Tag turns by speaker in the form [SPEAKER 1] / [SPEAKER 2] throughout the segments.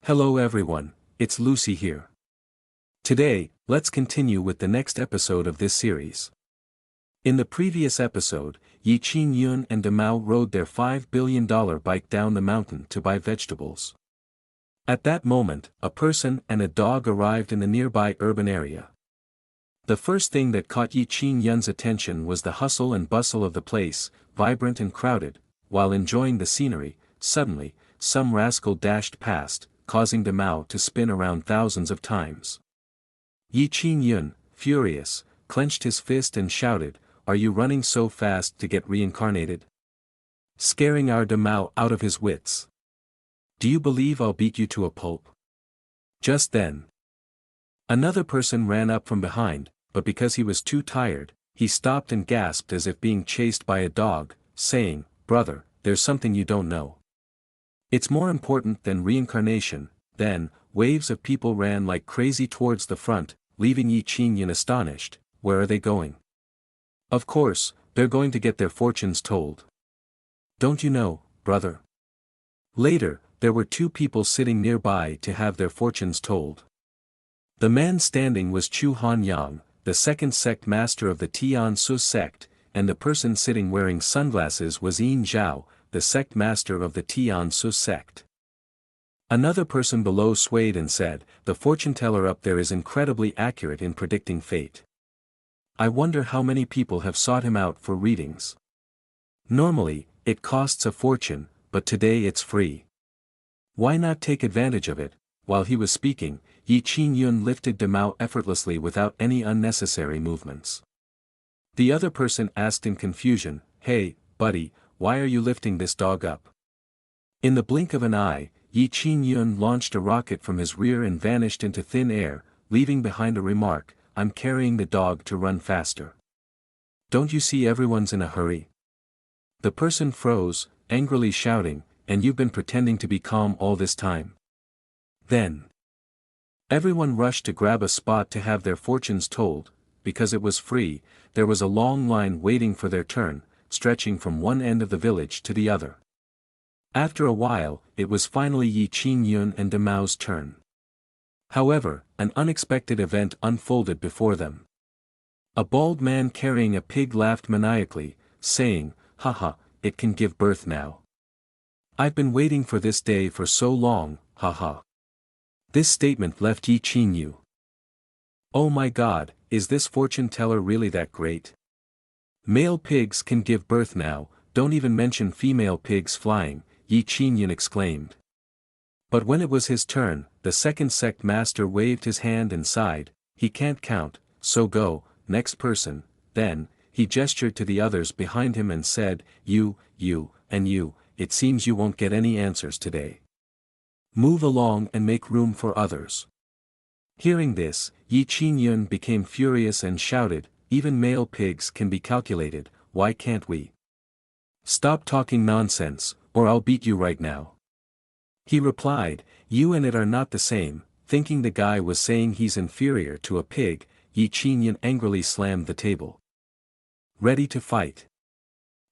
[SPEAKER 1] Hello everyone, it's Lucy here. Today, let's continue with the next episode of this series. In the previous episode, Yi Qin Yun and Demao rode their $5 billion bike down the mountain to buy vegetables. At that moment, a person and a dog arrived in the nearby urban area. The first thing that caught Yi Qin Yun's attention was the hustle and bustle of the place, vibrant and crowded. While enjoying the scenery, suddenly, some rascal dashed past, causing Demao to spin around thousands of times. Yi Qin Yun, furious, clenched his fist and shouted, "Are you running so fast to get reincarnated? Scaring our Demao out of his wits. Do you believe I'll beat you to a pulp?" Just then, another person ran up from behind, but because he was too tired, he stopped and gasped as if being chased by a dog, saying, "Brother, there's something you don't know. It's more important than reincarnation." Then, waves of people ran like crazy towards the front, leaving Yi Qin Yun astonished. Where are they going? Of course, they're going to get their fortunes told. Don't you know, brother? Later, there were two people sitting nearby to have their fortunes told. The man standing was Chu Han Yang, the second sect master of the Tian Su sect, and the person sitting wearing sunglasses was Yin Zhao, the sect master of the Tian Su sect. Another person below swayed and said, "The fortune teller up there is incredibly accurate in predicting fate. I wonder how many people have sought him out for readings. Normally, it costs a fortune, but today it's free. Why not take advantage of it?" While he was speaking, Yi Qin Yun lifted Demao effortlessly without any unnecessary movements. The other person asked in confusion, "Hey, buddy, why are you lifting this dog up?" In the blink of an eye, Yi Qin Yun launched a rocket from his rear and vanished into thin air, leaving behind a remark, "I'm carrying the dog to run faster. Don't you see everyone's in a hurry?" The person froze, angrily shouting, "And you've been pretending to be calm all this time?" Then, everyone rushed to grab a spot to have their fortunes told. Because it was free, there was a long line waiting for their turn, stretching from one end of the village to the other. After a while, it was finally Yi Qin Yun and Demao's turn. However, an unexpected event unfolded before them. A bald man carrying a pig laughed maniacally, saying, "Haha, it can give birth now. I've been waiting for this day for so long, haha." This statement left Yi Qin Yun. "Oh my God, is this fortune teller really that great? Male pigs can give birth now, don't even mention female pigs flying," Yi Qin Yun exclaimed. But when it was his turn, the second sect master waved his hand and sighed, "He can't count, so go, next person." Then, he gestured to the others behind him and said, You, and you, it seems you won't get any answers today. Move along and make room for others." Hearing this, Yi Qin Yun became furious and shouted, "Even male pigs can be calculated, why can't we? Stop talking nonsense, or I'll beat you right now." He replied, "You and it are not the same." Thinking the guy was saying he's inferior to a pig, Yi Qin Yun angrily slammed the table. Ready to fight.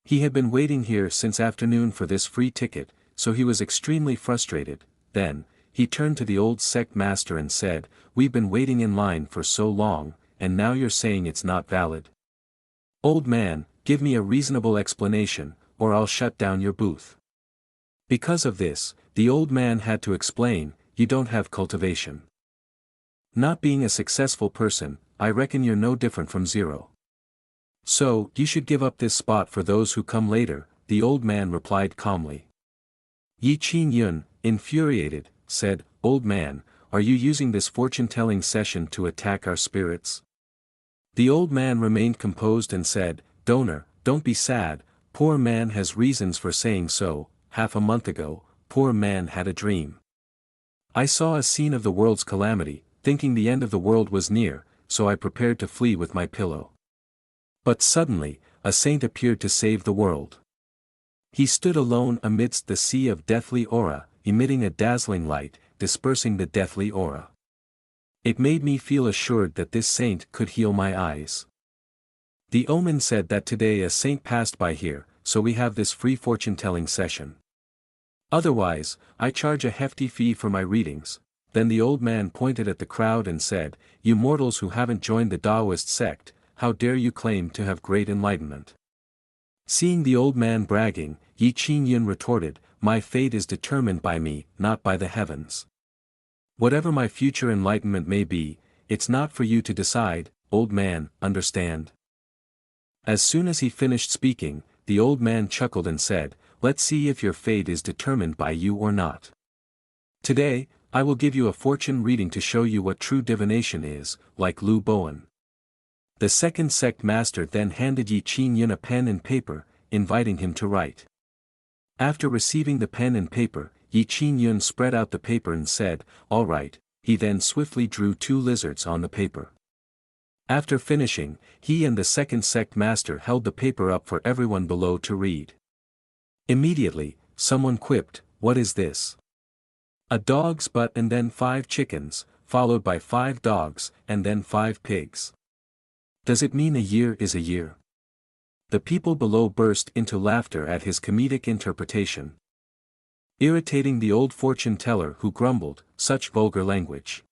[SPEAKER 1] He had been waiting here since afternoon for this free ticket, so he was extremely frustrated. Then, he turned to the old sect master and said, "We've been waiting in line for so long, and now you're saying it's not valid? Old man, give me a reasonable explanation, or I'll shut down your booth." Because of this, the old man had to explain, "You don't have cultivation. Not being a successful person, I reckon you're no different from zero. So, you should give up this spot for those who come later," the old man replied calmly. Yi Qin Yun, infuriated, said, "Old man, are you using this fortune-telling session to attack our spirits?" The old man remained composed and said, "Donor, don't be sad, poor man has reasons for saying so. Half a month ago, poor man had a dream. I saw a scene of the world's calamity, thinking the end of the world was near, so I prepared to flee with my pillow. But suddenly, a saint appeared to save the world. He stood alone amidst the sea of deathly aura, emitting a dazzling light, dispersing the deathly aura. It made me feel assured that this saint could heal my eyes. The omen said that today a saint passed by here, so we have this free fortune-telling session. Otherwise, I charge a hefty fee for my readings." Then the old man pointed at the crowd and said, "You mortals who haven't joined the Taoist sect, how dare you claim to have great enlightenment?" Seeing the old man bragging, Yi Qingyun retorted, "My fate is determined by me, not by the heavens. Whatever my future enlightenment may be, it's not for you to decide, old man, understand?" As soon as he finished speaking, the old man chuckled and said, "Let's see if your fate is determined by you or not. Today, I will give you a fortune reading to show you what true divination is, like Lu Bowen." The second sect master then handed Yi Qingyun a pen and paper, inviting him to write. After receiving the pen and paper, Yi Qingyun spread out the paper and said, "All right." He then swiftly drew 2 lizards on the paper. After finishing, he and the second sect master held the paper up for everyone below to read. Immediately, someone quipped, "What is this? A dog's butt and then 5 chickens, followed by 5 dogs, and then 5 pigs. Does it mean a year is a year?" The people below burst into laughter at his comedic interpretation, irritating the old fortune teller who grumbled, "Such vulgar language.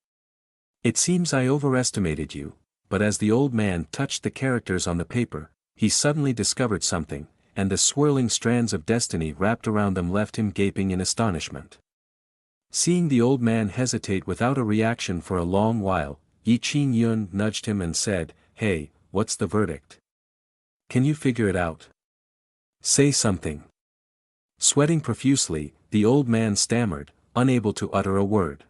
[SPEAKER 1] It seems I overestimated you." But as the old man touched the characters on the paper, he suddenly discovered something, and the swirling strands of destiny wrapped around them left him gaping in astonishment. Seeing the old man hesitate without a reaction for a long while, Yi Qingyun nudged him and said, "Hey, what's the verdict? Can you figure it out? Say something." Sweating profusely, the old man stammered, unable to utter a word.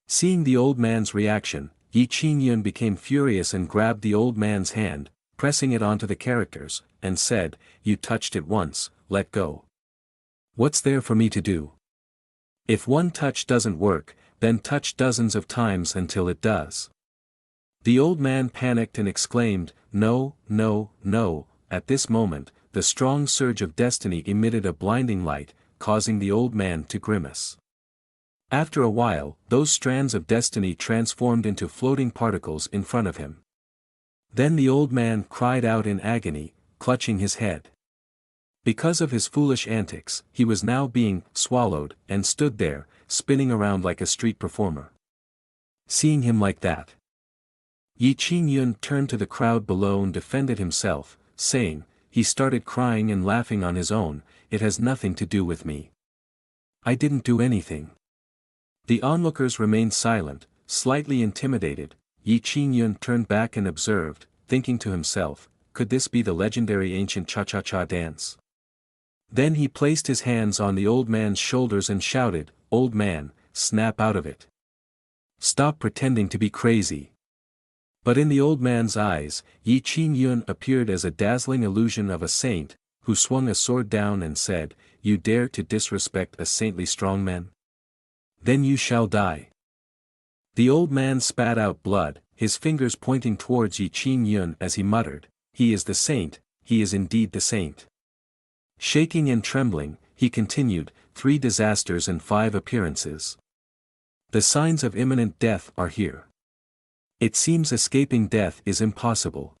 [SPEAKER 1] Seeing the old man's reaction, Yi Qingyun became furious and grabbed the old man's hand, pressing it onto the characters, and said, "You touched it once, let go. What's there for me to do? If one touch doesn't work, then touch dozens of times until it does." The old man panicked and exclaimed, "No, no, no." At this moment, the strong surge of destiny emitted a blinding light, causing the old man to grimace. After a while, those strands of destiny transformed into floating particles in front of him. Then the old man cried out in agony, clutching his head. Because of his foolish antics, he was now being swallowed, and stood there, spinning around like a street performer. Seeing him like that, Yi Qingyun turned to the crowd below and defended himself, saying, "He started crying and laughing on his own, it has nothing to do with me. I didn't do anything." The onlookers remained silent, slightly intimidated. Yi Qingyun turned back and observed, thinking to himself, could this be the legendary ancient cha-cha-cha dance? Then he placed his hands on the old man's shoulders and shouted, "Old man, snap out of it. Stop pretending to be crazy." But in the old man's eyes, Yi Qingyun appeared as a dazzling illusion of a saint, who swung a sword down and said, "You dare to disrespect a saintly strongman? Then you shall die." The old man spat out blood, his fingers pointing towards Yi Qingyun as he muttered, "He is the saint, he is indeed the saint." Shaking and trembling, he continued, 3 disasters and 5 appearances. The signs of imminent death are here. It seems escaping death is impossible.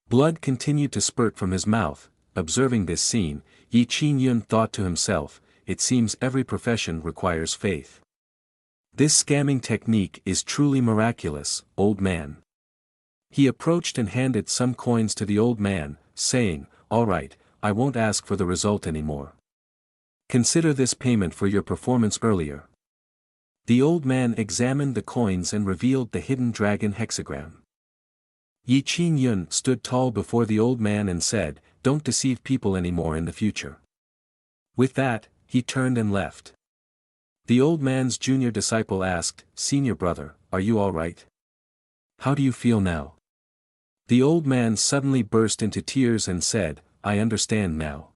[SPEAKER 1] Blood continued to spurt from his mouth. Observing this scene, Yi Qingyun thought to himself, it seems every profession requires faith. This scamming technique is truly miraculous, old man. He approached and handed some coins to the old man, saying, "All right, I won't ask for the result anymore. Consider this payment for your performance earlier." The old man examined the coins and revealed the hidden dragon hexagram. Yi Qingyun stood tall before the old man and said, "Don't deceive people anymore in the future." With that, he turned and left. The old man's junior disciple asked, "Senior brother, are you all right? How do you feel now?" The old man suddenly burst into tears and said, "I understand now.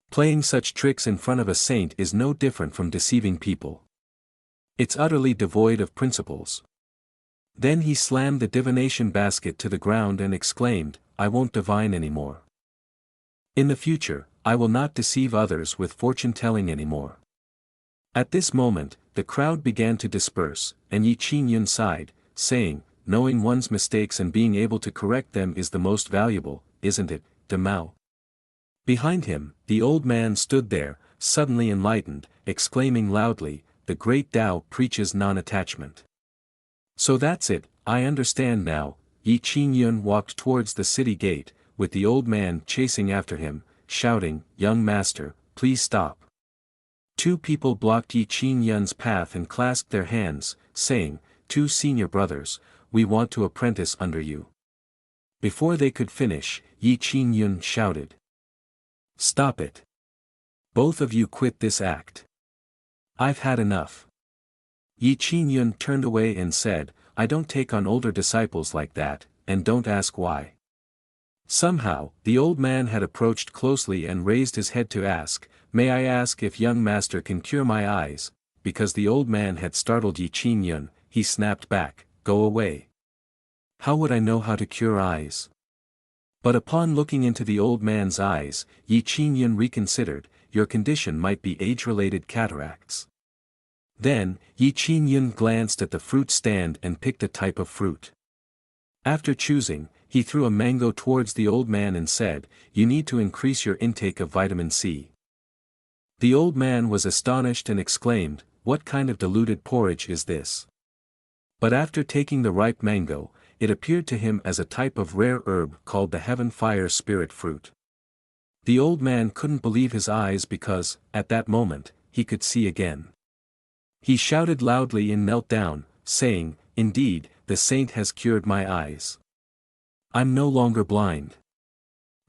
[SPEAKER 1] Playing such tricks in front of a saint is no different from deceiving people. It's utterly devoid of principles." Then he slammed the divination basket to the ground and exclaimed, "I won't divine anymore. In the future, I will not deceive others with fortune-telling anymore." At this moment, the crowd began to disperse, and Yi Qingyun sighed, saying, "Knowing one's mistakes and being able to correct them is the most valuable, isn't it, De Mao?" Behind him, the old man stood there, suddenly enlightened, exclaiming loudly, "The great Tao preaches non-attachment." "So that's it, I understand now." Yi Qingyun walked towards the city gate, with the old man chasing after him, shouting, "Young master, please stop." Two people blocked Yi Qingyun's path and clasped their hands, saying, "Two senior brothers, we want to apprentice under you." Before they could finish, Yi Qingyun shouted, "Stop it! Both of you quit this act. I've had enough." Yi Qingyun turned away and said, "I don't take on older disciples like that, and don't ask why." Somehow, the old man had approached closely and raised his head to ask, "May I ask if young master can cure my eyes?" Because the old man had startled Yi Qingyun, he snapped back, "Go away. How would I know how to cure eyes?" But upon looking into the old man's eyes, Yi Qingyun reconsidered, "Your condition might be age-related cataracts." Then, Yi Qingyun glanced at the fruit stand and picked a type of fruit. After choosing, he threw a mango towards the old man and said, "You need to increase your intake of vitamin C." The old man was astonished and exclaimed, "What kind of diluted porridge is this?" But after taking the ripe mango, it appeared to him as a type of rare herb called the heaven fire spirit fruit. The old man couldn't believe his eyes because, at that moment, he could see again. He shouted loudly and knelt down, saying, "Indeed, the saint has cured my eyes. I'm no longer blind."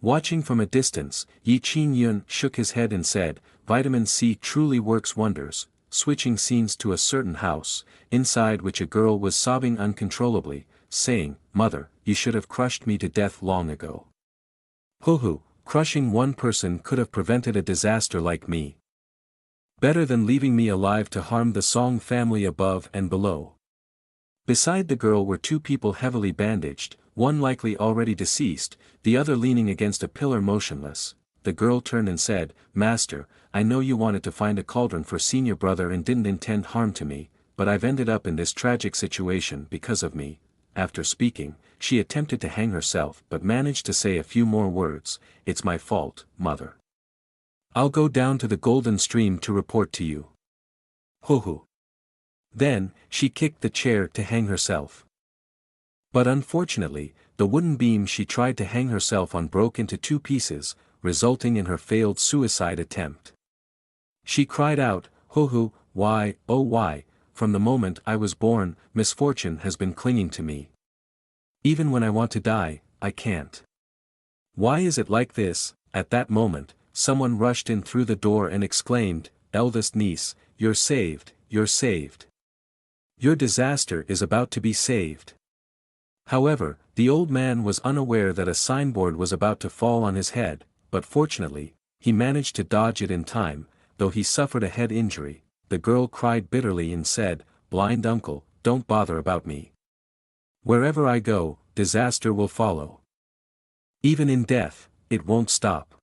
[SPEAKER 1] Watching from a distance, Yi Qingyun shook his head and said, "Vitamin C truly works wonders." Switching scenes to a certain house, inside which a girl was sobbing uncontrollably, saying, "Mother, you should have crushed me to death long ago. Hoo, crushing one person could have prevented a disaster like me. Better than leaving me alive to harm the Song family above and below." Beside the girl were two people heavily bandaged, one likely already deceased, the other leaning against a pillar motionless. The girl turned and said, "Master, I know you wanted to find a cauldron for senior brother and didn't intend harm to me, but I've ended up in this tragic situation because of me." After speaking, she attempted to hang herself but managed to say a few more words, "It's my fault, mother. I'll go down to the golden stream to report to you. Hoo." Then, she kicked the chair to hang herself. But unfortunately, the wooden beam she tried to hang herself on broke into two pieces, resulting in her failed suicide attempt. She cried out, "Hoo, why, oh why, from the moment I was born, misfortune has been clinging to me. Even when I want to die, I can't. Why is it like this?" At that moment, someone rushed in through the door and exclaimed, "Eldest niece, you're saved, you're saved. Your disaster is about to be saved." However, the old man was unaware that a signboard was about to fall on his head, but fortunately, he managed to dodge it in time, though he suffered a head injury. The girl cried bitterly and said, "Blind uncle, don't bother about me. Wherever I go, disaster will follow. Even in death, it won't stop.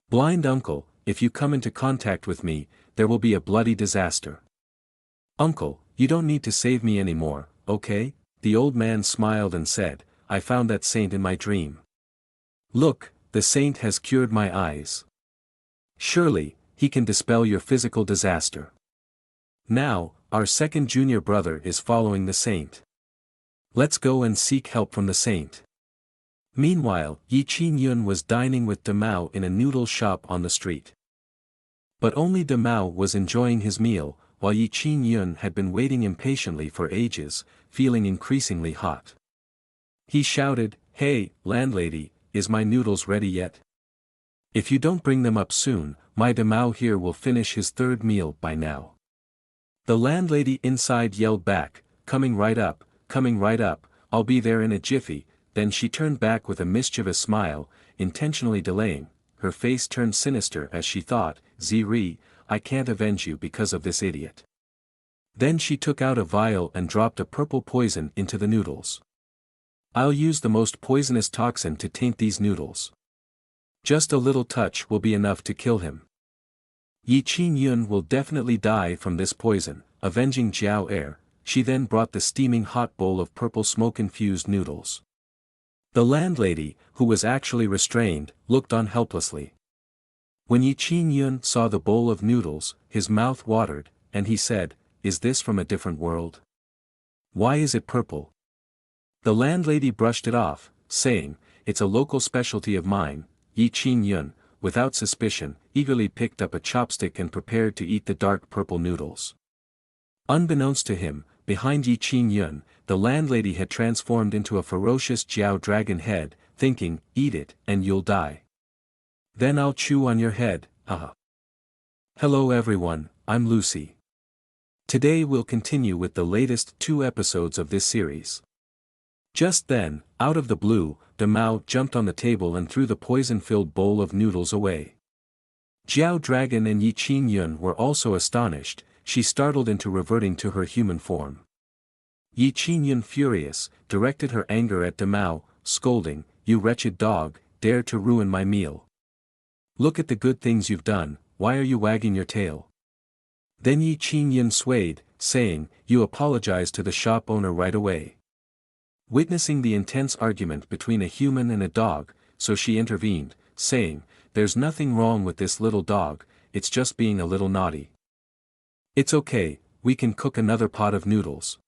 [SPEAKER 1] Blind uncle, if you come into contact with me, there will be a bloody disaster. Uncle, you don't need to save me anymore, okay?" The old man smiled and said, "I found that saint in my dream. Look, the saint has cured my eyes. Surely, he can dispel your physical disaster. Now, our second junior brother is following the saint. Let's go and seek help from the saint." Meanwhile, Yi Qingyun was dining with Demao in a noodle shop on the street. But only Demao was enjoying his meal, while Yi Qingyun had been waiting impatiently for ages, feeling increasingly hot. He shouted, "Hey, landlady, is my noodles ready yet? If you don't bring them up soon, my Demao here will finish his third meal by now." The landlady inside yelled back, coming right up, I'll be there in a jiffy." Then she turned back with a mischievous smile, intentionally delaying. Her face turned sinister as she thought, "Ziri, I can't avenge you because of this idiot." Then she took out a vial and dropped a purple poison into the noodles. "I'll use the most poisonous toxin to taint these noodles. Just a little touch will be enough to kill him. Yi Qingyun will definitely die from this poison." Avenging Jiao Er, she then brought the steaming hot bowl of purple smoke-infused noodles. The landlady, who was actually restrained, looked on helplessly. When Yi Qin-yun saw the bowl of noodles, his mouth watered, and he said, "Is this from a different world? Why is it purple?" The landlady brushed it off, saying, "It's a local specialty of mine." Yi Qin-yun, without suspicion, eagerly picked up a chopstick and prepared to eat the dark purple noodles. Unbeknownst to him, behind Yi Qin-yun, the landlady had transformed into a ferocious Jiao dragon head, thinking, "Eat it, and you'll die. Then I'll chew on your head, haha." Hello everyone, I'm Lucy. Today we'll continue with the latest 2 episodes of this series. Just then, out of the blue, Mao jumped on the table and threw the poison-filled bowl of noodles away. Jiao Dragon and Yi Qin-yun were also astonished, she startled into reverting to her human form. Yi Qin-yun, furious, directed her anger at Mao, scolding, "You wretched dog, dare to ruin my meal. Look at the good things you've done, why are you wagging your tail?" Then Yi Qin-yun swayed, saying, "You apologize to the shop owner right away." Witnessing the intense argument between a human and a dog, so she intervened, saying, "There's nothing wrong with this little dog, it's just being a little naughty. It's okay, we can cook another pot of noodles.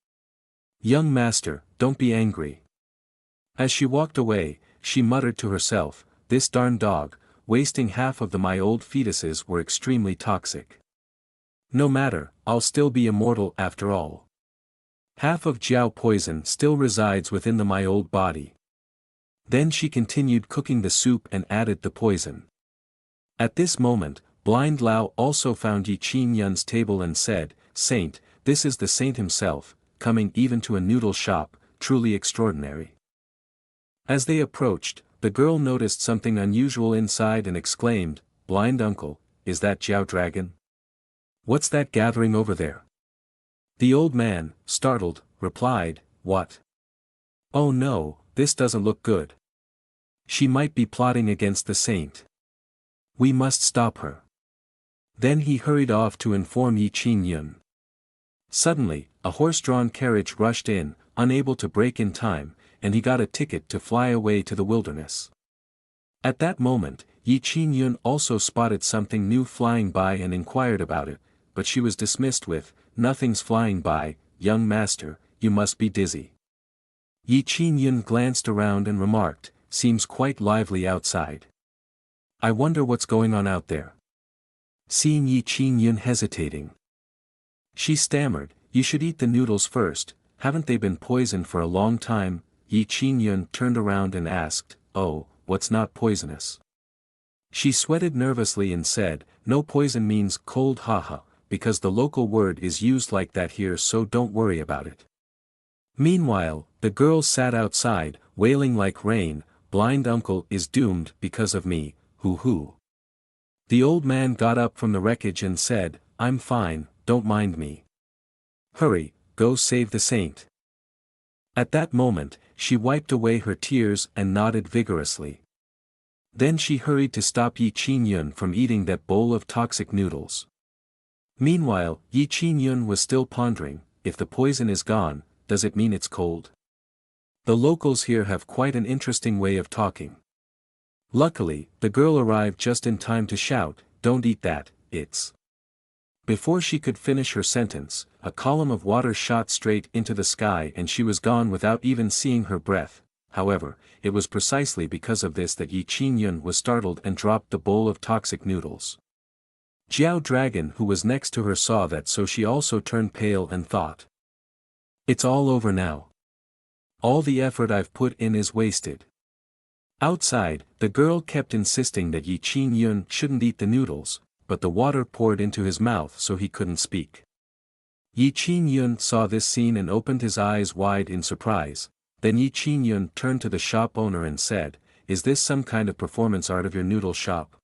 [SPEAKER 1] Young master, don't be angry." As she walked away, she muttered to herself, "This darn dog, wasting half of my old fetuses were extremely toxic. No matter, I'll still be immortal after all. Half of Jiao poison still resides within my old body." Then she continued cooking the soup and added the poison. At this moment, Blind Lao also found Yi Qin-yun's table and said, "Saint, this is the saint himself, coming even to a noodle shop, truly extraordinary." As they approached, the girl noticed something unusual inside and exclaimed, "Blind uncle, is that Jiao Dragon? What's that gathering over there?" The old man, startled, replied, "What? Oh no, this doesn't look good. She might be plotting against the saint. We must stop her." Then he hurried off to inform Yi Qin-yun. Suddenly, a horse-drawn carriage rushed in, unable to brake in time, and he got a ticket to fly away to the wilderness. At that moment, Yi Qin-yun also spotted something new flying by and inquired about it, but she was dismissed with, "Nothing's flying by, young master, you must be dizzy." Yi Qin-yun glanced around and remarked, "Seems quite lively outside. I wonder what's going on out there." Seeing Yi Qin-yun hesitating, she stammered, "You should eat the noodles first, haven't they been poisoned for a long time?" Yi Qin-yun turned around and asked, "Oh, what's not poisonous?" She sweated nervously and said, "No, poison means cold, haha, because the local word is used like that here, so don't worry about it." Meanwhile, the girls sat outside, wailing like rain, "Blind uncle is doomed because of me, hoo-hoo." The old man got up from the wreckage and said, "I'm fine, don't mind me. Hurry, go save the saint." At that moment, she wiped away her tears and nodded vigorously. Then she hurried to stop Yi Qin-yun from eating that bowl of toxic noodles. Meanwhile, Yi Qin-yun was still pondering, if the poison is gone, does it mean it's cold? The locals here have quite an interesting way of talking. Luckily, the girl arrived just in time to shout, "Don't eat that, it's..." Before she could finish her sentence, a column of water shot straight into the sky and she was gone without even seeing her breath. However, it was precisely because of this that Yi Qin-yun was startled and dropped the bowl of toxic noodles. Jiao Dragon, who was next to her, saw that, so she also turned pale and thought, "It's all over now. All the effort I've put in is wasted." Outside, the girl kept insisting that Yi Qin-yun shouldn't eat the noodles, but the water poured into his mouth so he couldn't speak. Yi Qin-yun saw this scene and opened his eyes wide in surprise. Then Yi Qin-yun turned to the shop owner and said, "Is this some kind of performance art of your noodle shop?"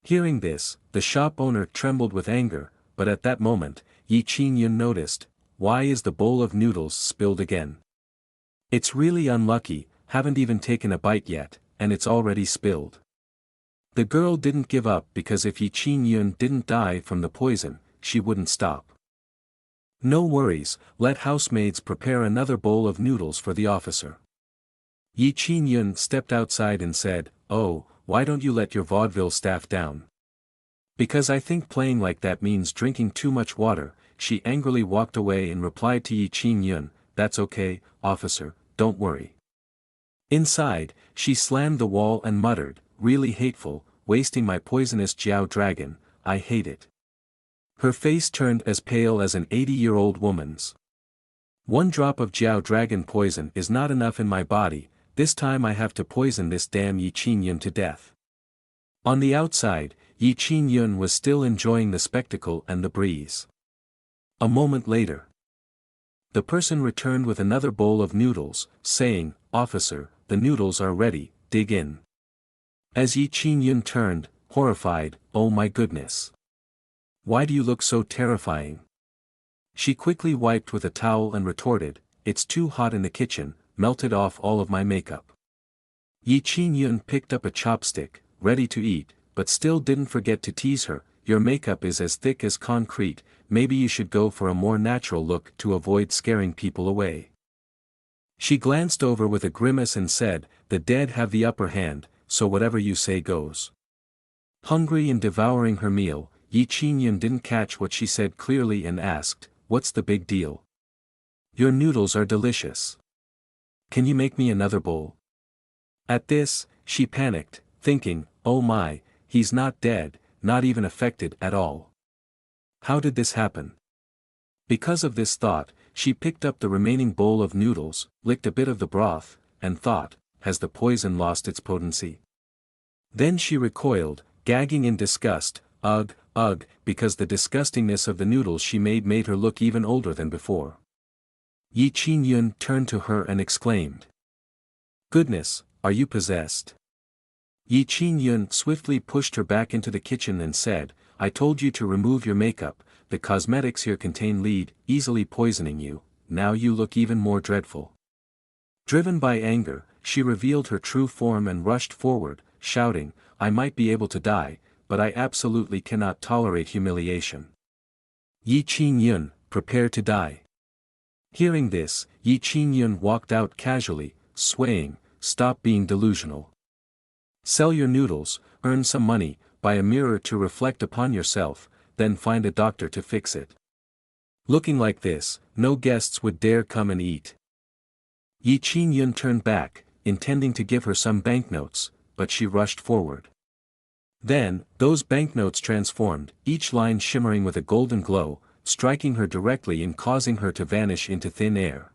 [SPEAKER 1] Hearing this, the shop owner trembled with anger, but at that moment, Yi Qin-yun noticed, "Why is the bowl of noodles spilled again? It's really unlucky, haven't even taken a bite yet, and it's already spilled." The girl didn't give up because if Yi Qin-yun didn't die from the poison, she wouldn't stop. "No worries, let housemaids prepare another bowl of noodles for the officer." Yi Qin-yun stepped outside and said, "Oh, why don't you let your vaudeville staff down? Because I think playing like that means drinking too much water, she angrily walked away and replied to Yi Qin-yun, that's okay, officer, don't worry. Inside, she slammed the wall and muttered, really hateful, wasting my poisonous Jiao dragon, I hate it. Her face turned as pale as an 80-year-old woman's. One drop of Jiao dragon poison is not enough in my body, this time I have to poison this damn Yi Qin-yun to death. On the outside, Yi Qin-yun was still enjoying the spectacle and the breeze. A moment later, the person returned with another bowl of noodles, saying, officer, the noodles are ready, dig in. As Yi Qin-yun turned, horrified, oh my goodness. Why do you look so terrifying? She quickly wiped with a towel and retorted, it's too hot in the kitchen, melted off all of my makeup. Yi Qin-yun picked up a chopstick, ready to eat, but still didn't forget to tease her, your makeup is as thick as concrete, maybe you should go for a more natural look to avoid scaring people away. She glanced over with a grimace and said, the dead have the upper hand, so whatever you say goes. Hungry and devouring her meal, Yi Qin-yun didn't catch what she said clearly and asked, what's the big deal? Your noodles are delicious. Can you make me another bowl? At this, she panicked, thinking, oh my, he's not dead, not even affected at all. How did this happen? Because of this thought, she picked up the remaining bowl of noodles, licked a bit of the broth, and thought, has the poison lost its potency? Then she recoiled, gagging in disgust, ugh, because the disgustingness of the noodles she made her look even older than before. Yi Qin-yun turned to her and exclaimed. Goodness, are you possessed? Yi Qin-yun swiftly pushed her back into the kitchen and said, I told you to remove your makeup, the cosmetics here contain lead, easily poisoning you, now you look even more dreadful. Driven by anger, she revealed her true form and rushed forward, shouting, I might be able to die, but I absolutely cannot tolerate humiliation. Yi Qin-yun, prepare to die. Hearing this, Yi Qin-yun walked out casually, swaying, stop being delusional. Sell your noodles, earn some money, buy a mirror to reflect upon yourself, then find a doctor to fix it. Looking like this, no guests would dare come and eat. Yi Qin-yun turned back, intending to give her some banknotes, but she rushed forward. Then, those banknotes transformed, each line shimmering with a golden glow, striking her directly and causing her to vanish into thin air.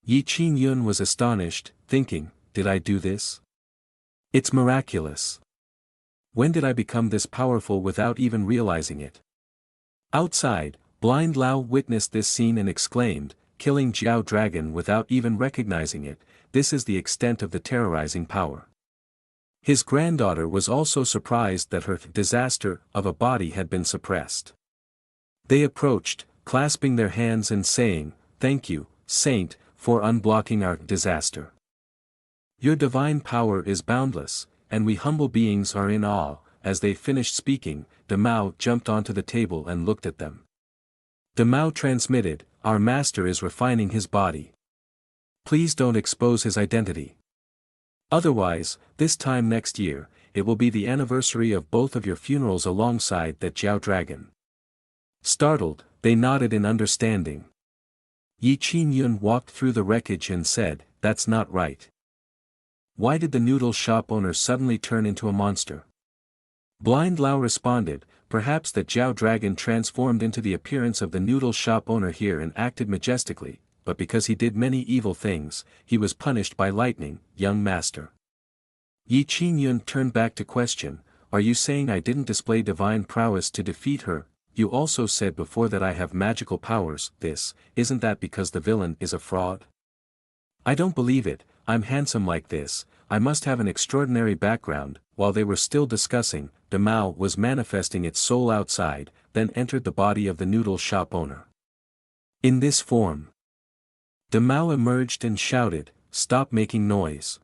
[SPEAKER 1] Yi Qin-yun was astonished, thinking, did I do this? It's miraculous. When did I become this powerful without even realizing it? Outside, Blind Lao witnessed this scene and exclaimed, killing Jiao Dragon without even recognizing it, this is the extent of the terrorizing power. His granddaughter was also surprised that her disaster of a body had been suppressed. They approached, clasping their hands and saying, thank you, Saint, for unblocking our disaster. Your divine power is boundless, and we humble beings are in awe. As they finished speaking, De Mao jumped onto the table and looked at them. De Mao transmitted, our master is refining his body. Please don't expose his identity. Otherwise, this time next year, it will be the anniversary of both of your funerals alongside that Jiao dragon. Startled, they nodded in understanding. Yi Qin-yun walked through the wreckage and said, that's not right. Why did the noodle shop owner suddenly turn into a monster? Blind Lao responded, perhaps that Jiao dragon transformed into the appearance of the noodle shop owner here and acted majestically, but because he did many evil things, he was punished by lightning, young master. Yi Qin-yun turned back to question, are you saying I didn't display divine prowess to defeat her? You also said before that I have magical powers, isn't that because the villain is a fraud? I don't believe it, I'm handsome like this, I must have an extraordinary background. While they were still discussing, De Mao was manifesting its soul outside, then entered the body of the noodle shop owner. In this form, De Mao emerged and shouted, stop making noise.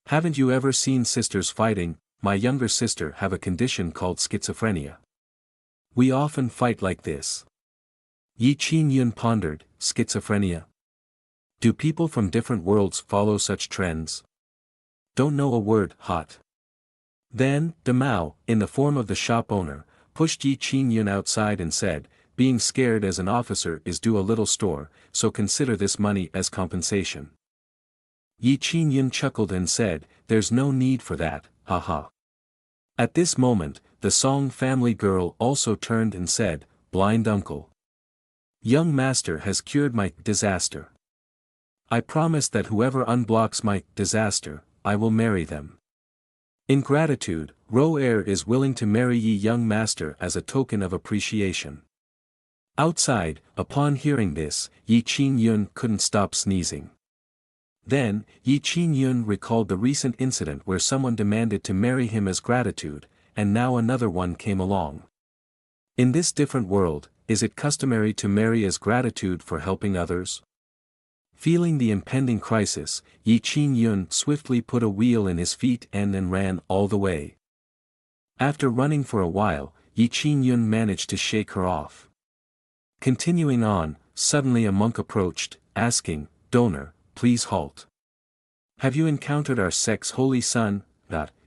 [SPEAKER 1] Haven't you ever seen sisters fighting? My younger sister have a condition called schizophrenia. We often fight like this. Yi Qin-yun pondered, schizophrenia? Do people from different worlds follow such trends? Don't know a word, hot. Then, Demao, in the form of the shop owner, pushed Yi Qin-yun outside and said, being scared as an officer is due a little store, so consider this money as compensation. Yi Qin-yun chuckled and said, there's no need for that, haha. At this moment, the Song family girl also turned and said, blind uncle. Young master has cured my disaster. I promise that whoever unblocks my disaster, I will marry them. In gratitude, Ro-er is willing to marry Yi young master as a token of appreciation. Outside, upon hearing this, Yi Qin-yun couldn't stop sneezing. Then, Yi Qin-yun recalled the recent incident where someone demanded to marry him as gratitude, and now another one came along. In this different world, is it customary to marry as gratitude for helping others? Feeling the impending crisis, Yi Qin-yun swiftly put a wheel in his feet and ran all the way. After running for a while, Yi Qin-yun managed to shake her off. Continuing on, suddenly a monk approached, asking, Donor, please halt. Have you encountered our sect's holy son?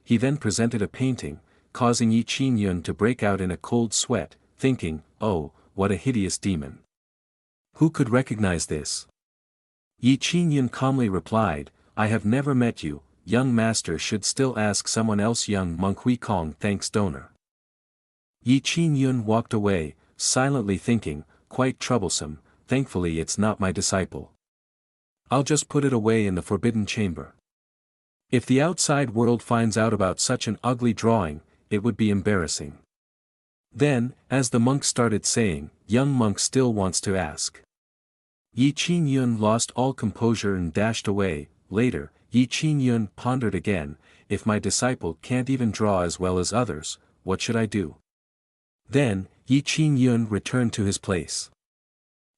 [SPEAKER 1] He then presented a painting, causing Yi Qin-yun to break out in a cold sweat, thinking, oh, what a hideous demon. Who could recognize this? Yi Qin-yun calmly replied, I have never met you, young master should still ask someone else. Young monk Hui Kong thanks donor. Yi Qin-yun walked away, silently thinking, quite troublesome, thankfully it's not my disciple. I'll just put it away in the forbidden chamber. If the outside world finds out about such an ugly drawing, it would be embarrassing. Then, as the monk started saying, young monk still wants to ask. Yi Qin-yun lost all composure and dashed away. Later, Yi Qin-yun pondered again, if my disciple can't even draw as well as others, what should I do? Then, Yi Qin-yun returned to his place.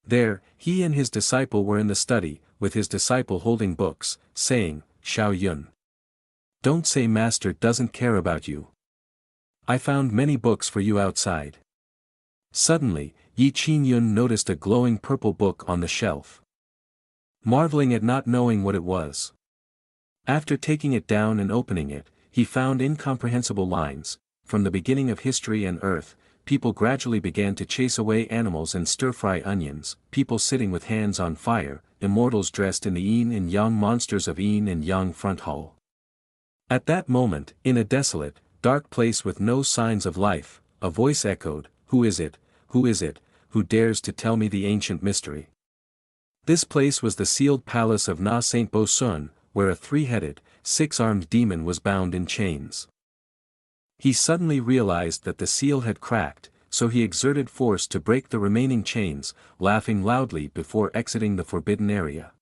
[SPEAKER 1] There, he and his disciple were in the study, with his disciple holding books, saying, Xiao Yun. Don't say master doesn't care about you. I found many books for you outside. Suddenly, Yi Qin-yun noticed a glowing purple book on the shelf. Marveling at not knowing what it was. After taking it down and opening it, he found incomprehensible lines. From the beginning of history and earth, people gradually began to chase away animals and stir-fry onions, people sitting with hands on fire, immortals dressed in the yin and yang, monsters of yin and yang front hall. At that moment, in a desolate, dark place with no signs of life, a voice echoed, Who is it, who dares to tell me the ancient mystery? This place was the sealed palace of Na Saint Bo Sun, where a three-headed, six-armed demon was bound in chains. He suddenly realized that the seal had cracked, so he exerted force to break the remaining chains, laughing loudly before exiting the forbidden area.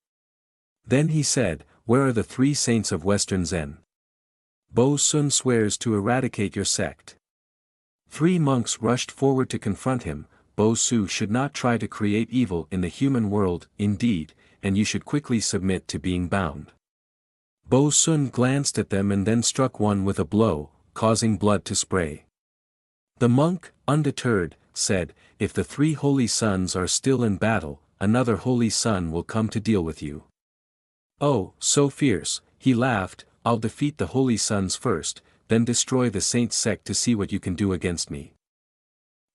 [SPEAKER 1] Then he said, Where are the three saints of Western Zen? Bo Sun swears to eradicate your sect. 3 monks rushed forward to confront him. Bo Su should not try to create evil in the human world, indeed, and you should quickly submit to being bound. Bo Sun glanced at them and then struck one with a blow, causing blood to spray. The monk, undeterred, said, If the 3 holy sons are still in battle, another holy son will come to deal with you. Oh, so fierce, he laughed, I'll defeat the holy sons first, then destroy the saint's sect to see what you can do against me.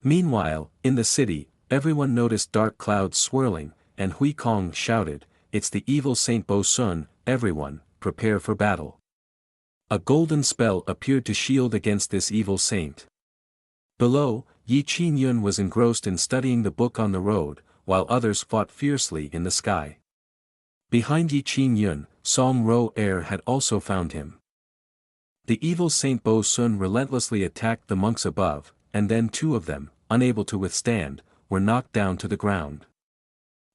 [SPEAKER 1] Meanwhile, in the city, everyone noticed dark clouds swirling, and Hui Kong shouted, It's the evil Saint Bo Sun, everyone, prepare for battle. A golden spell appeared to shield against this evil saint. Below, Yi Qin-yun was engrossed in studying the book on the road, while others fought fiercely in the sky. Behind Yi Qin-yun, Song Ro-er had also found him. The evil Saint Bo Sun relentlessly attacked the monks above, and then 2 of them, unable to withstand, were knocked down to the ground.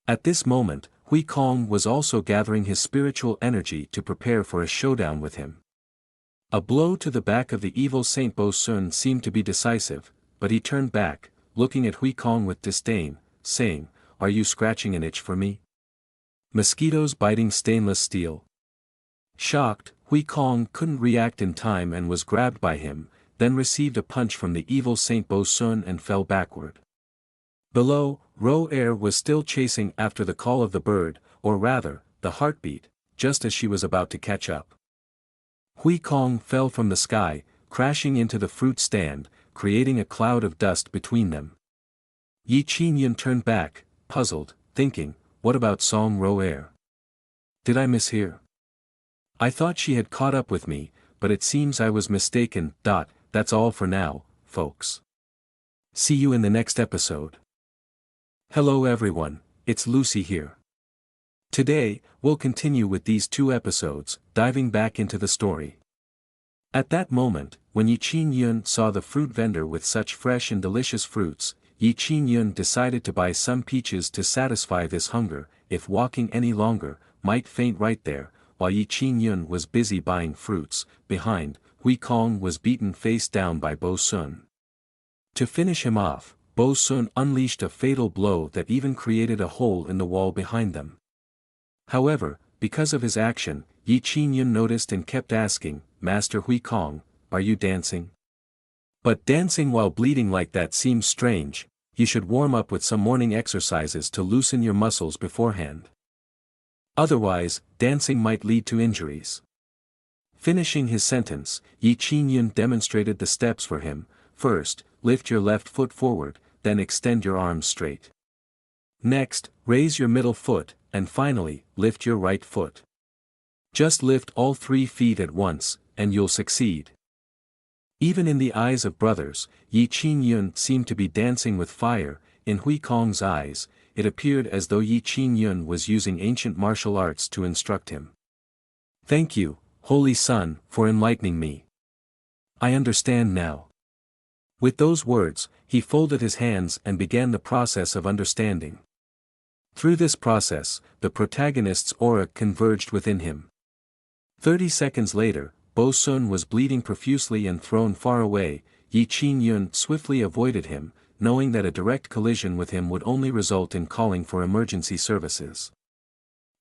[SPEAKER 1] At this moment, Hui Kong was also gathering his spiritual energy to prepare for a showdown with him. A blow to the back of the evil Saint Bo Sun seemed to be decisive, but he turned back, looking at Hui Kong with disdain, saying, Are you scratching an itch for me? Mosquitoes biting stainless steel. Shocked, Hui Kong couldn't react in time and was grabbed by him, then received a punch from the evil Saint Bo Sun and fell backward. Below, Ro-er was still chasing after the call of the bird, or rather, the heartbeat, just as she was about to catch up. Hui Kong fell from the sky, crashing into the fruit stand, creating a cloud of dust between them. Yi Qingyun turned back, puzzled, thinking, what about Song Ro-er? Did I mishear? I thought she had caught up with me, but it seems I was mistaken. That's all for now, folks. See you in the next episode. Hello everyone, it's Lucy here. Today, we'll continue with these 2 episodes, diving back into the story. At that moment, when Yi Qingyun saw the fruit vendor with such fresh and delicious fruits, Yi Qingyun decided to buy some peaches to satisfy this hunger. If walking any longer, might faint right there. While Yi Qingyun was busy buying fruits, behind, Hui Kong was beaten face down by Bo Sun. To finish him off, Bo Sun unleashed a fatal blow that even created a hole in the wall behind them. However, because of his action, Yi Qingyun noticed and kept asking, Master Hui Kong, are you dancing? But dancing while bleeding like that seems strange. You should warm up with some morning exercises to loosen your muscles beforehand. Otherwise, dancing might lead to injuries. Finishing his sentence, Yi Qingyun demonstrated the steps for him. First, lift your left foot forward, then extend your arms straight. Next, raise your middle foot, and finally, lift your right foot. Just lift all 3 feet at once, and you'll succeed. Even in the eyes of brothers, Yi Qingyun seemed to be dancing with fire. In Hui Kong's eyes, it appeared as though Yi Qingyun was using ancient martial arts to instruct him. Thank you, Holy Son, for enlightening me. I understand now. With those words, he folded his hands and began the process of understanding. Through this process, the protagonist's aura converged within him. 30 seconds later, Bo Sun was bleeding profusely and thrown far away. Yi Qingyun swiftly avoided him, knowing that a direct collision with him would only result in calling for emergency services.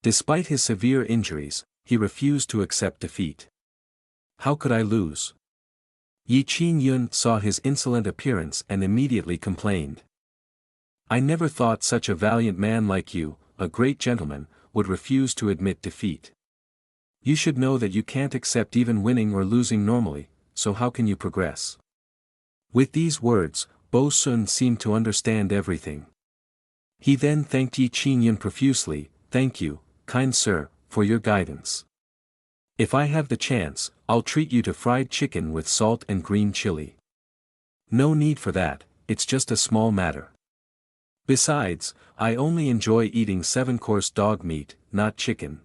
[SPEAKER 1] Despite his severe injuries, he refused to accept defeat. How could I lose? Yi Qingyun saw his insolent appearance and immediately complained. I never thought such a valiant man like you, a great gentleman, would refuse to admit defeat. You should know that you can't accept even winning or losing normally, so how can you progress? With these words, Bo Sun seemed to understand everything. He then thanked Yi Qingyun profusely. Thank you, kind sir, for your guidance. If I have the chance, I'll treat you to fried chicken with salt and green chili. No need for that, it's just a small matter. Besides, I only enjoy eating 7-course dog meat, not chicken.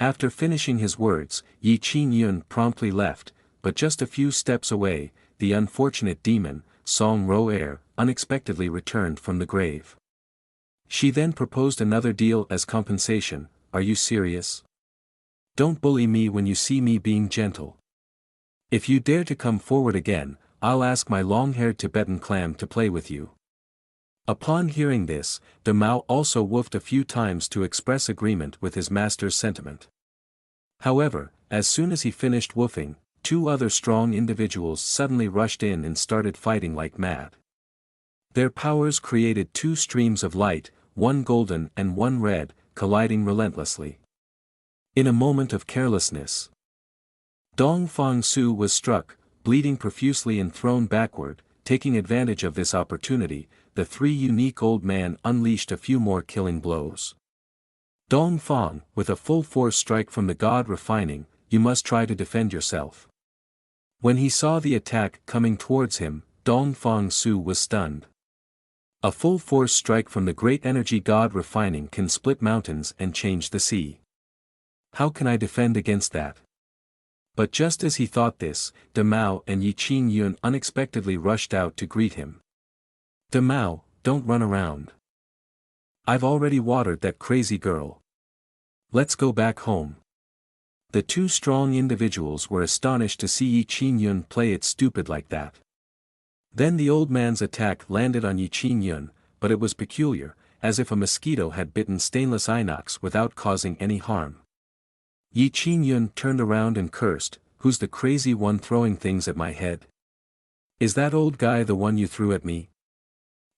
[SPEAKER 1] After finishing his words, Yi Qingyun promptly left, but just a few steps away, the unfortunate demon, Song Ro-er, unexpectedly returned from the grave. She then proposed another deal as compensation. Are you serious? Don't bully me when you see me being gentle. If you dare to come forward again, I'll ask my long-haired Tibetan clam to play with you. Upon hearing this, De Mao also woofed a few times to express agreement with his master's sentiment. However, as soon as he finished woofing, 2 other strong individuals suddenly rushed in and started fighting like mad. Their powers created 2 streams of light, one golden and one red, colliding relentlessly. In a moment of carelessness, Dong Fang Su was struck, bleeding profusely and thrown backward. Taking advantage of this opportunity, the 3 unique old men unleashed a few more killing blows. Dong Fang, with a full force strike from the god refining, you must try to defend yourself. When he saw the attack coming towards him, Dong Fang Su was stunned. A full force strike from the great energy god refining can split mountains and change the sea. How can I defend against that? But just as he thought this, De Mao and Yi Qingyun unexpectedly rushed out to greet him. De Mao, don't run around. I've already watered that crazy girl. Let's go back home. The 2 strong individuals were astonished to see Yi Qingyun play it stupid like that. Then the old man's attack landed on Yi Qingyun, but it was peculiar, as if a mosquito had bitten stainless inox without causing any harm. Yi Qingyun turned around and cursed, who's the crazy one throwing things at my head? Is that old guy the one you threw at me?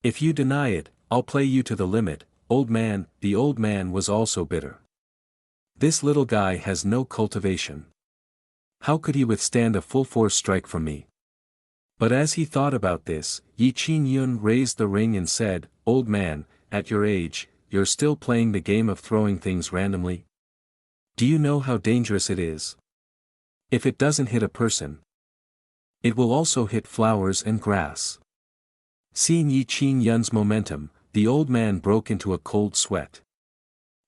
[SPEAKER 1] If you deny it, I'll play you to the limit, old man. The old man was also bitter. This little guy has no cultivation. How could he withstand a full-force strike from me? But as he thought about this, Yi Qin-yun raised the ring and said, "Old man, at your age, you're still playing the game of throwing things randomly? Do you know how dangerous it is? If it doesn't hit a person, it will also hit flowers and grass." Seeing Yi Qin-yun's momentum, the old man broke into a cold sweat.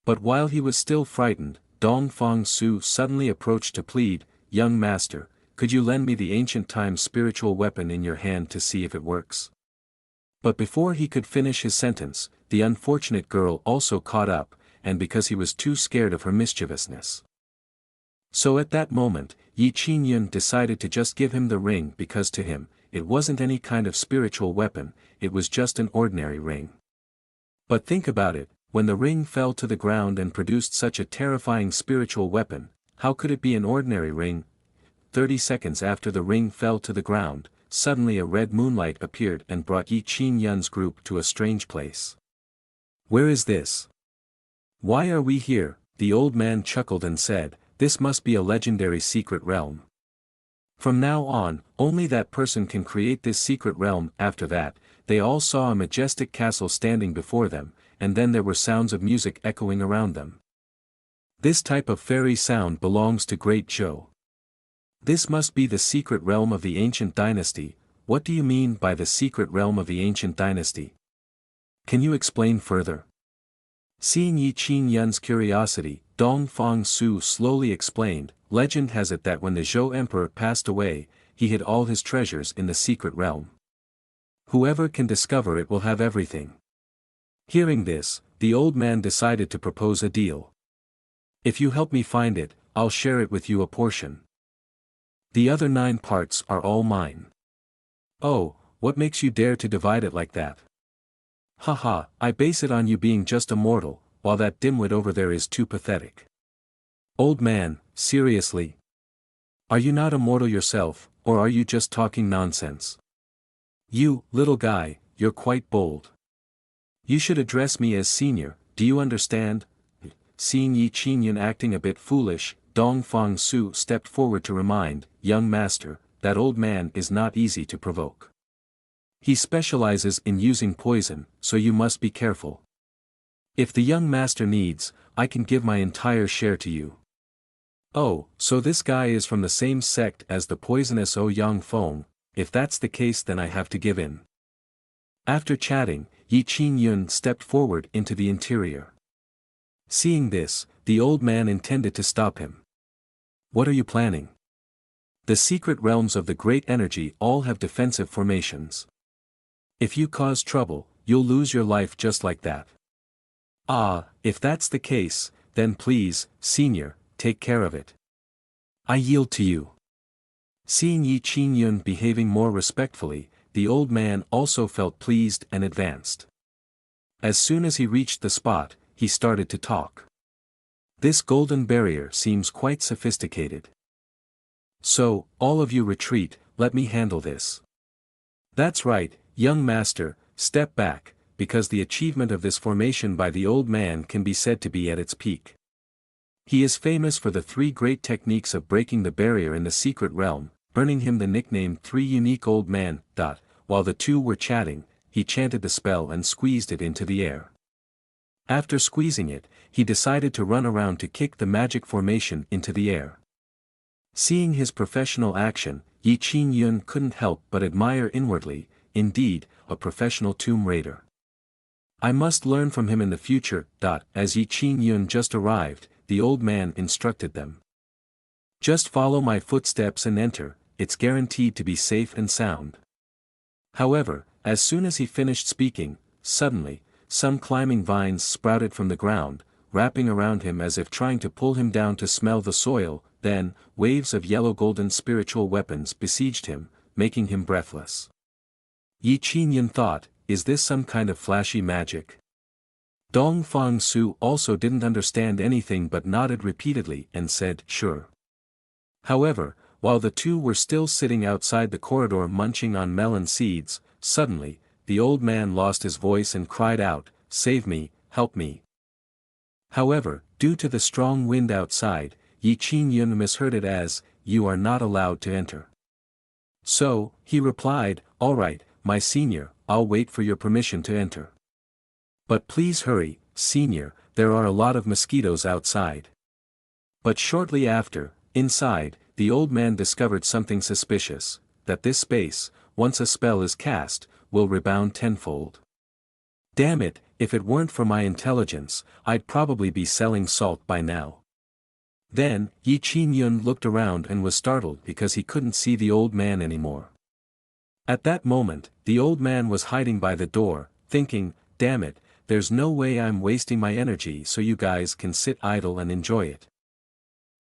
[SPEAKER 1] But while he was still frightened, Dong Fang Su suddenly approached to plead, "Young master, could you lend me the ancient time's spiritual weapon in your hand to see if it works?" But before he could finish his sentence, the unfortunate girl also caught up, and because he was too scared of her mischievousness. So at that moment, Yi Qin-yun decided to just give him the ring because to him, it wasn't any kind of spiritual weapon, it was just an ordinary ring. But think about it, when the ring fell to the ground and produced such a terrifying spiritual weapon, how could it be an ordinary ring? 30 seconds after the ring fell to the ground, suddenly a red moonlight appeared and brought Yi Qin-yun's group to a strange place. "Where is this? Why are we here?" The old man chuckled and said, "This must be a legendary secret realm. From now on, only that person can create this secret realm." After that, they all saw a majestic castle standing before them, and then there were sounds of music echoing around them. This type of fairy sound belongs to Great Zhou. This must be the secret realm of the ancient dynasty. What do you mean by the secret realm of the ancient dynasty? Can you explain further? Seeing Yi Qin-yun's curiosity, Dong Fang Su slowly explained, "Legend has it that when the Zhou emperor passed away, he hid all his treasures in the secret realm. Whoever can discover it will have everything." Hearing this, the old man decided to propose a deal. "If you help me find it, I'll share it with you a portion. The other 9 parts are all mine." "Oh, what makes you dare to divide it like that?" "Haha, I base it on you being just a mortal, while that dimwit over there is too pathetic." "Old man, seriously? Are you not a mortal yourself, or are you just talking nonsense? You, little guy, you're quite bold. You should address me as senior, do you understand?" Seeing Yi Qin-yun acting a bit foolish, Dong Fang Su stepped forward to remind, "Young master, that old man is not easy to provoke. He specializes in using poison, so you must be careful. If the young master needs, I can give my entire share to you." "Oh, so this guy is from the same sect as the poisonous Ouyang Feng. If that's the case then I have to give in." After chatting, Yi Qin-yun stepped forward into the interior. Seeing this, the old man intended to stop him. "What are you planning? The secret realms of the great energy all have defensive formations. If you cause trouble, you'll lose your life just like that." "Ah, if that's the case, then please, senior, take care of it. I yield to you." Seeing Yi Qin-yun behaving more respectfully, the old man also felt pleased and advanced. As soon as he reached the spot, he started to talk. "This golden barrier seems quite sophisticated. So, all of you retreat, let me handle this." "That's right, young master, step back, because the achievement of this formation by the old man can be said to be at its peak. He is famous for the 3 great techniques of breaking the barrier in the secret realm, earning him the nickname 3 Unique Old Man. While the two were chatting, he chanted the spell and squeezed it into the air. After squeezing it, he decided to run around to kick the magic formation into the air. Seeing his professional action, Yi Qin-yun couldn't help but admire inwardly, indeed, a professional tomb raider. I must learn from him in the future. As Yi Qin-yun just arrived, the old man instructed them. "Just follow my footsteps and enter, it's guaranteed to be safe and sound." However, as soon as he finished speaking, suddenly, some climbing vines sprouted from the ground, wrapping around him as if trying to pull him down to smell the soil. Then, waves of yellow-golden spiritual weapons besieged him, making him breathless. Yi Qin-yun thought, is this some kind of flashy magic? Dong Fang Su also didn't understand anything but nodded repeatedly and said, "Sure." However, while the two were still sitting outside the corridor munching on melon seeds, suddenly, the old man lost his voice and cried out, "Save me, help me." However, due to the strong wind outside, Yi Qin-yun misheard it as, you are not allowed to enter. So, he replied, all right, my senior, I'll wait for your permission to enter. But please hurry, senior, there are a lot of mosquitoes outside. But shortly after, inside, the old man discovered something suspicious, that this space, once a spell is cast, will rebound tenfold. Damn it, if it weren't for my intelligence, I'd probably be selling salt by now. Then, Yi Qin-yun looked around and was startled because he couldn't see the old man anymore. At that moment, the old man was hiding by the door, thinking, damn it, there's no way I'm wasting my energy so you guys can sit idle and enjoy it.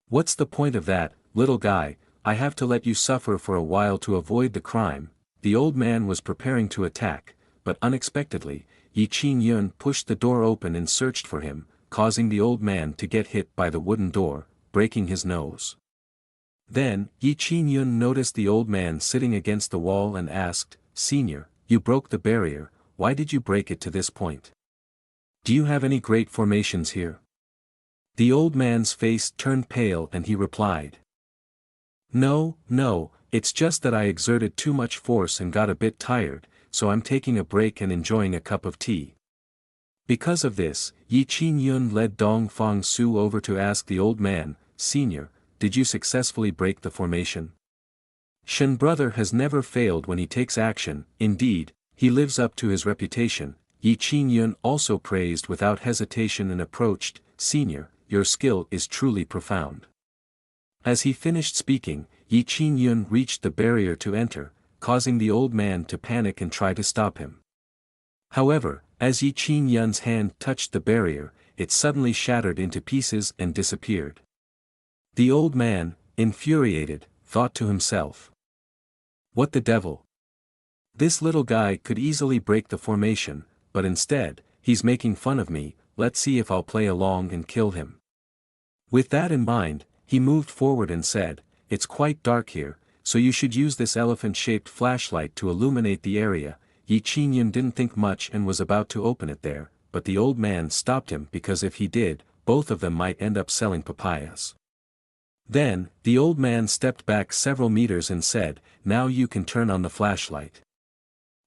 [SPEAKER 1] What's the point of that, little guy, I have to let you suffer for a while to avoid the crime. The old man was preparing to attack, but unexpectedly, Yi Qin-yun pushed the door open and searched for him, causing the old man to get hit by the wooden door, breaking his nose. Then, Yi Qin-yun noticed the old man sitting against the wall and asked, Senior, you broke the barrier, why did you break it to this point? Do you have any great formations here? The old man's face turned pale and he replied. No, it's just that I exerted too much force and got a bit tired, so I'm taking a break and enjoying a cup of tea. Because of this, Yi Qin-yun led Dong Fang-su over to ask the old man, Senior, did you successfully break the formation? Shen brother has never failed when he takes action, indeed, he lives up to his reputation. Yi Qin-yun also praised without hesitation and approached, Senior, your skill is truly profound. As he finished speaking, Yi Qin-yun reached the barrier to enter, causing the old man to panic and try to stop him. However, as Yi Qin-yun's hand touched the barrier, it suddenly shattered into pieces and disappeared. The old man, infuriated, thought to himself. What the devil? This little guy could easily break the formation, but instead, he's making fun of me, let's see if I'll play along and kill him. With that in mind, he moved forward and said, it's quite dark here, so you should use this elephant-shaped flashlight to illuminate the area. Yi Qin-yun didn't think much and was about to open it there, but the old man stopped him because if he did, both of them might end up selling papayas. Then, the old man stepped back several meters and said, now you can turn on the flashlight.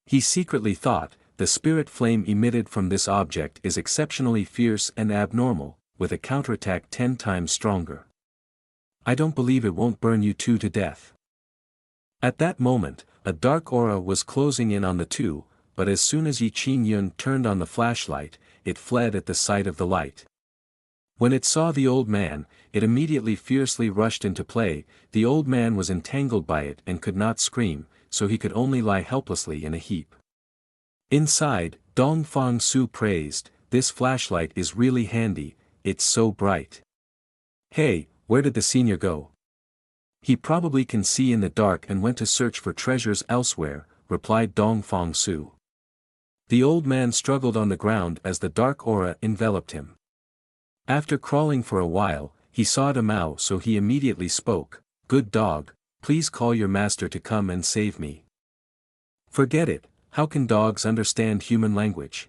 [SPEAKER 1] He secretly thought, the spirit flame emitted from this object is exceptionally fierce and abnormal, with a counterattack 10 times stronger. I don't believe it won't burn you two to death. At that moment, a dark aura was closing in on the two, but as soon as Yi Qin-yun turned on the flashlight, it fled at the sight of the light. When it saw the old man, it immediately fiercely rushed into play. The old man was entangled by it and could not scream, so he could only lie helplessly in a heap. Inside, Dong Fang-su praised, this flashlight is really handy, it's so bright. Hey, where did the senior go? He probably can see in the dark and went to search for treasures elsewhere, replied Dong Fang-su. The old man struggled on the ground as the dark aura enveloped him. After crawling for a while, he saw Damao, so he immediately spoke, good dog, please call your master to come and save me. Forget it, how can dogs understand human language?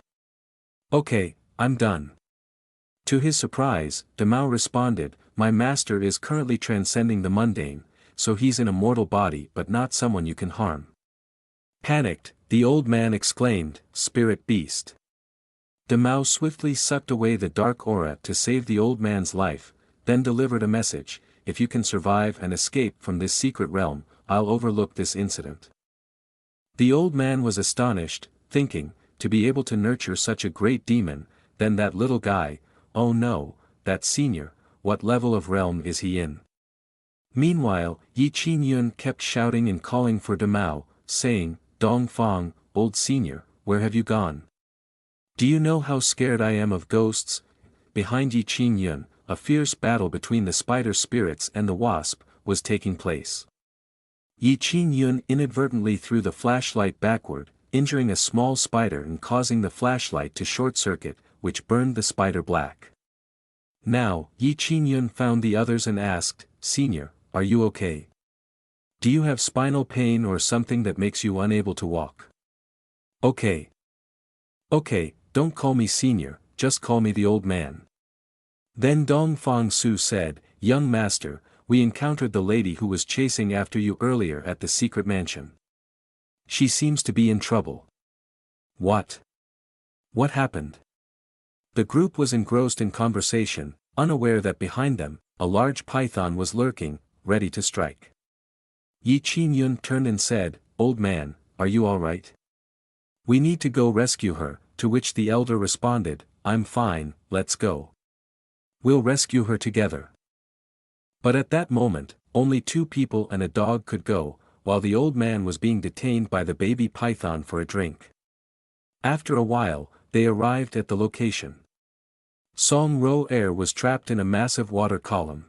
[SPEAKER 1] Okay, I'm done. To his surprise, Damao responded, my master is currently transcending the mundane, so he's in a mortal body but not someone you can harm. Panicked, the old man exclaimed, spirit beast. Damao swiftly sucked away the dark aura to save the old man's life, then delivered a message, if you can survive and escape from this secret realm, I'll overlook this incident. The old man was astonished, thinking, to be able to nurture such a great demon, then that little guy, oh no, that senior, what level of realm is he in? Meanwhile, Yi Qin-yun kept shouting and calling for Damao, saying, Dong Fang, old senior, where have you gone? Do you know how scared I am of ghosts? Behind Yi Qin-yun, a fierce battle between the spider spirits and the wasp was taking place. Yi Qin-yun inadvertently threw the flashlight backward, injuring a small spider and causing the flashlight to short-circuit, which burned the spider black. Now, Yi Qin-yun found the others and asked, Senior, are you okay? Do you have spinal pain or something that makes you unable to walk? Okay. Okay, don't call me senior, just call me the old man. Then Dong Fang-su said, young master, we encountered the lady who was chasing after you earlier at the secret mansion. She seems to be in trouble. What? What happened? The group was engrossed in conversation, unaware that behind them, a large python was lurking, ready to strike. Yi Qin-yun turned and said, "Old man, are you all right? We need to go rescue her," to which the elder responded, "I'm fine, let's go. We'll rescue her together." But at that moment, only 2 people and a dog could go, while the old man was being detained by the baby python for a drink. After a while, they arrived at the location. Song Ro-er was trapped in a massive water column.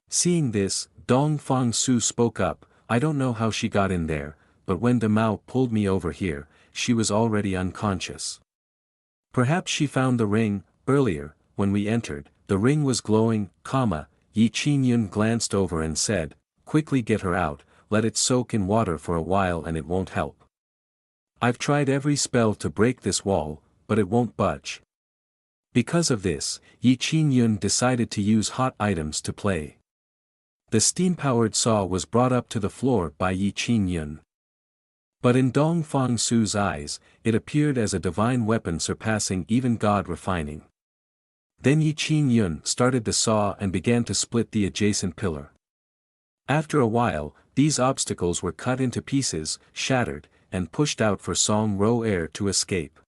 [SPEAKER 1] Seeing this, Dong Fang-su spoke up, "I don't know how she got in there, but when Demao pulled me over here, she was already unconscious. Perhaps she found the ring." Earlier, when we entered, the ring was glowing, Yi Qin-yun glanced over and said, "Quickly get her out, let it soak in water for a while and it won't help. I've tried every spell to break this wall, but it won't budge." Because of this, Yi Qin-yun decided to use hot items to play. The steam-powered saw was brought up to the floor by Yi Qin-yun. But in Dong Fang-su's eyes, it appeared as a divine weapon surpassing even God refining. Then Yi Qin-yun started the saw and began to split the adjacent pillar. After a while, these obstacles were cut into pieces, shattered, and pushed out for Song Ro-er to escape.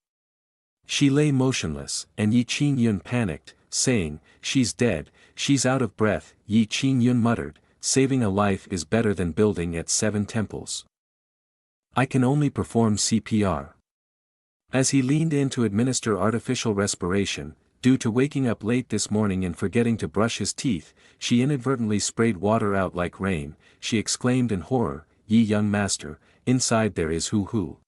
[SPEAKER 1] She lay motionless, and Yi Qin-yun panicked, saying, "She's dead, she's out of breath." Yi Qin-yun muttered, "Saving a life is better than building at 7 temples. I can only perform CPR." As he leaned in to administer artificial respiration, due to waking up late this morning and forgetting to brush his teeth, she inadvertently sprayed water out like rain. She exclaimed in horror, "Yi young master, inside there is Hu."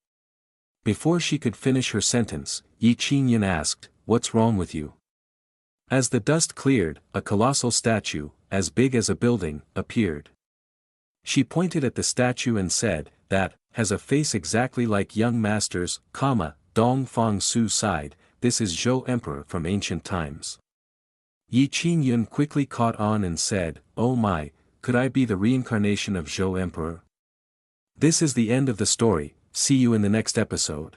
[SPEAKER 1] Before she could finish her sentence, Yi Qin-yun asked, "What's wrong with you?" As the dust cleared, a colossal statue, as big as a building, appeared. She pointed at the statue and said, "That has a face exactly like young master's, Dong Fang-su sighed, this is Zhou Emperor from ancient times." Yi Qin-yun quickly caught on and said, "Oh my, could I be the reincarnation of Zhou Emperor?" This is the end of the story. See you in the next episode.